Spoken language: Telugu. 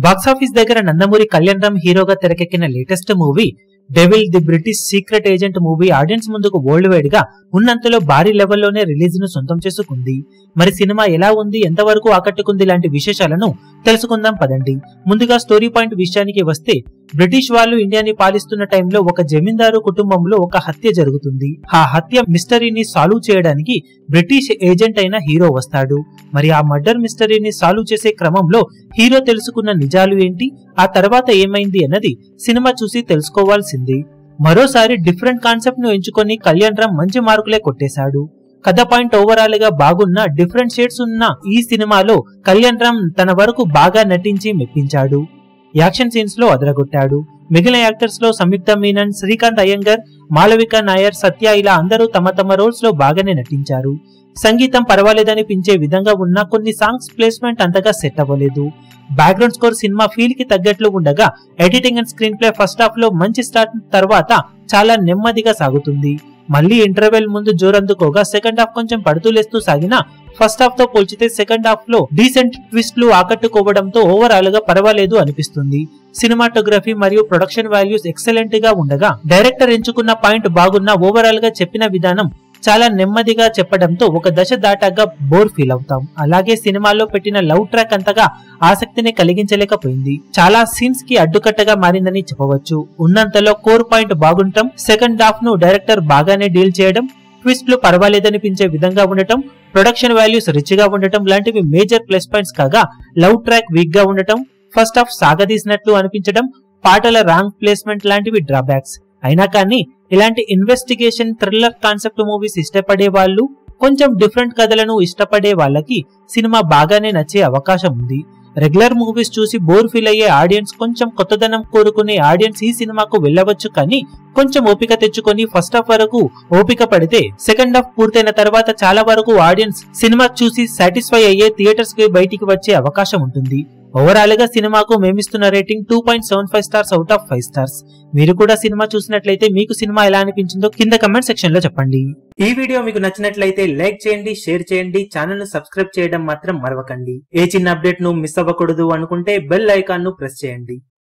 బాక్సాఫీస్ దగ్గర నందమూరి కళ్యాణ్ రామ్ హీరోగా తెరకెక్కిన latest movie devil the British secret agent movie audience ముందుకు వరల్డ్ వైడ్ గా ఉన్నంతలో భారీ లెవెల్లోనే రిలీజ్ ను సొంతం చేసుకుంది. మరి సినిమా ఎలా ఉంది, ఎంతవరకు ఆకట్టుకుంది లాంటి విశేషాలను తెలుసుకుందాం పదండి. ముందుగా స్టోరీ పాయింట్ విషయానికి వస్తే, బ్రిటిష్ వాళ్ళు ఇండియాని పాలిస్తున్న టైంలో ఒక జమీందారు కుటుంబంలో ఒక హత్య జరుగుతుంది. ఆ హత్య మిస్టరీని సాల్వ్ చేయడానికి బ్రిటిష్ ఏజెంట్ అయిన హీరో వస్తాడు. మరి ఆ మర్డర్ మిస్టరీని సాల్వ్ చేసే క్రమంలో హీరో తెలుసుకున్న నిజాలు ఏంటి, ఆ తర్వాత ఏమైంది అన్నది సినిమా చూసి తెలుసుకోవాల్సింది. మరోసారి డిఫరెంట్ కాన్సెప్ట్ ను ఎంచుకొని కళ్యాణ్ రామ్ మంచి మార్కులే కొట్టేశాడు. కథ పాయింట్ ఓవరాల్ గా బాగున్న డిఫరెంట్ షేడ్స్ ఉన్న ఈ సినిమాలో కళ్యాణ్ రామ్ తన వరకు బాగా నటించి మెప్పించాడు. యాక్షన్ సీన్స్ లో అదరగొట్టాడు. మిగిలిన యాక్టర్స్ లో సంయుక్త మీనన్, శ్రీకాంత్ అయ్యంగర్, మాలవిక నాయర్, సత్య ఇలా అందరూ తమ తమ రోల్స్ లో బాగానే నటించారు. సంగీతం పర్వాలేదనిపించే విధంగా ఉన్న కొన్ని సాంగ్స్ ప్లేస్మెంట్ అంతగా సెట్ అవ్వలేదు. బ్యాక్గ్రౌండ్ స్కోర్ సినిమా ఫీల్ కి తగ్గట్లు ఉండగా editing and screen play first half లో మంచి స్టార్ట్ తర్వాత చాలా నెమ్మదిగా సాగుతుంది. మళ్ళీ ఇంటర్వెల్ ముందు జోరందుకోగా సెకండ్ హాఫ్ కొంచెం పడుతూలేస్తూ సాగిన ఫస్ట్ హాఫ్ తో పోల్చితే సెకండ్ హాఫ్ లో డీసెంట్ ట్విస్ట్లు ఆకట్టుకోవడంతో ఓవరాల్ గా పర్వాలేదు అనిపిస్తుంది. సినిమాటోగ్రఫీ మరియు ప్రొడక్షన్ వాల్యూస్ ఎక్సలెంట్ గా ఉండగా డైరెక్టర్ ఎంచుకున్న పాయింట్ బాగున్నా ఓవరాల్ గా చెప్పిన విధానం చాలా నెమ్మదిగా చెప్పడంతో ఒక దశ దాటాగా బోర్ ఫీల్ అవుతాం. అలాగే సినిమాలో పెట్టిన లవ్ ట్రాక్ అంతగా ఆసక్తిని కలిగించలేకపోయింది. చాలా సీన్స్ కి అడ్డుకట్టగా మారిందని చెప్పవచ్చు. ఉన్నంతలో కోర్ పాయింట్ బాగుండటం, సెకండ్ హాఫ్ ను డైరెక్టర్ బాగానే డీల్ చేయడం, ట్విస్ట్లు పర్వాలేదనిపించే విధంగా ఉండటం, ప్రొడక్షన్ వాల్యూస్ రిచ్ గా ఉండటం లాంటివి మేజర్ ప్లస్ పాయింట్స్ కాగా, లవ్ ట్రాక్ వీక్ గా ఉండటం, ఫస్ట్ హాఫ్ సాగదీసినట్లు అనిపించడం, పాటల రాంగ్ ప్లేస్మెంట్ లాంటివి డ్రాబ్యాక్స్. అయినా కానీ ఇలాంటి ఇన్వెస్టిగేషన్ థ్రిల్లర్ కాన్సెప్ట్ మూవీస్ ఇష్టపడే వాళ్ళు, కొంచెం డిఫరెంట్ కథలను ఇష్టపడే వాళ్ళకి సినిమా బాగానే నచ్చే అవకాశం ఉంది. రెగ్యులర్ మూవీస్ చూసి బోర్ ఫీల్ అయ్యే ఆడియన్స్, కొంచెం కొత్తదనం కోరుకునే ఆడియన్స్ ఈ సినిమాకు వెళ్ళవచ్చు. కానీ కొంచెం ఓపిక తెచ్చుకొని ఫస్ట్ హాఫ్ వరకు ఓపిక పడితే సెకండ్ హాఫ్ పూర్తయిన తర్వాత చాలా వరకు ఆడియన్స్ సినిమా చూసి సాటిస్ఫై అయ్యే థియేటర్స్ కి బయటికి వచ్చే అవకాశం ఉంటుంది. ఓవరాల్ గా సినిమాకు మేమిస్తున్న rating 2.75 stars out of 5 stars. మీరు కూడా సినిమా చూసినట్లయితే మీకు సినిమా ఎలా అనిపించిందో కింద కమెంట్ సెక్షన్ లో చెప్పండి. ఈ వీడియో మీకు నచ్చినట్లయితే లైక్ చేయండి, షేర్ చేయండి, ఛానల్ ను సబ్స్క్రైబ్ చేయడం మాత్రం మరవకండి. ఏ చిన్న అప్డేట్ ను మిస్ అవ్వకూడదు అనుకుంటే బెల్ ఐకాన్ ను ప్రెస్ చేయండి.